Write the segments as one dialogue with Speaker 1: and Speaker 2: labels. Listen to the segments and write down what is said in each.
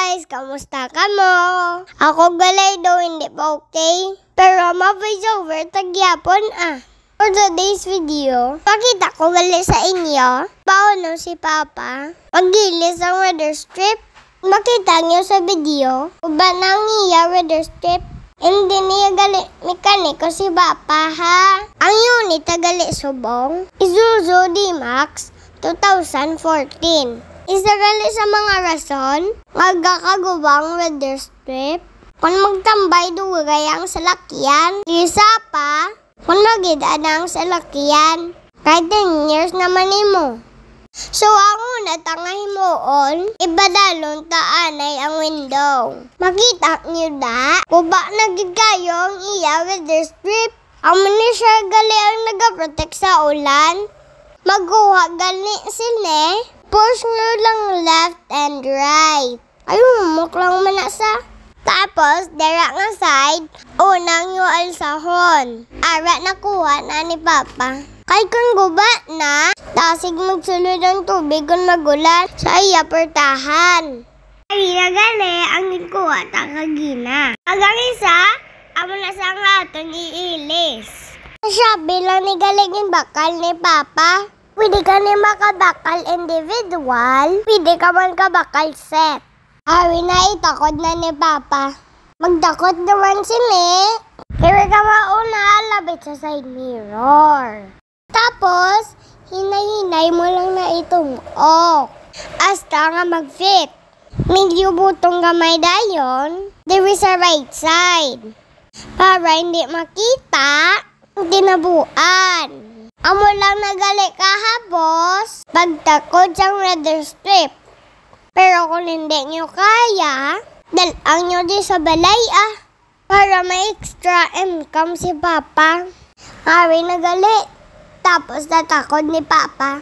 Speaker 1: guys! Kamusta ka mo? Ako galay daw hindi pa okay. Pero ma-voiceover tagyapon For today's video, pakita ko gali sa inyo paano si Papa magilis ang weather strip. Makita niyo sa video kung ba nang iya weather strip. Hindi niya gali mekaniko si Papa ha. Ang unit na gali subong Isuzu D-Max 2014. Isa gali sa mga rason magkakagubang weather strip kung magtambay dugay ang salakyan. Isa pa kung magidaan ang salakyan kahit 10 years naman imo. So ang una tanga himuon ibadalon taanay ang window. Makita niyo da kung ba nagid kayo ang iya weather strip. Ang siya gali ang nagaprotect sa ulan. Magkuha gali sine. Push nyo lang left and right. Ayun, muklang manasa. Tapos, dara nga side, unang nyo alsahon. Ara nakuha na ni Papa. Kay kung guba na, tasig magsulod ang tubig kung magulan sa iya pertahan. Ay, nagali ang nikuha takagina. Agang isa, amo na sa nga aton iilis. Sabi lang ni galing bakal ni Papa. Pwede ka na makabakal individual, pwede ka man kabakal set. Awi na itakod na ni Papa. Magdakot naman sini. Kaya ka mauna labit sa side mirror. Tapos, hinay-hinay mo lang na itong hasta nga mag-fit. Medyo butong gamay dayon, diri sa right side. Para hindi makita, tinabuan. Amo lang nagali kahapos pagtakod sa weather strip. Pero kung hindi nyo kaya, dalang nyo di sa balay para may extra income si Papa. Hari nagali, tapos natakod ni Papa.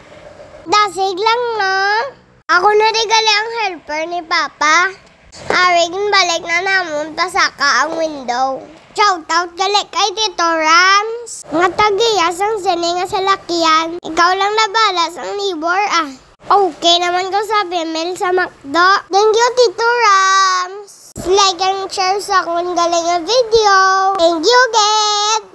Speaker 1: Dasig lang no. Ako na di gali ang helper ni Papa. Hari balik na namon pasaka ang window. Shoutout gali kay Tito Rams. Nga tagiyas ang sini nga sa lakyan. Ikaw lang nabala sang neighbor Okay naman ko sa female sa McDo. Thank you Tito Rams. Like and share sa kung galing ang video. Thank you, Get.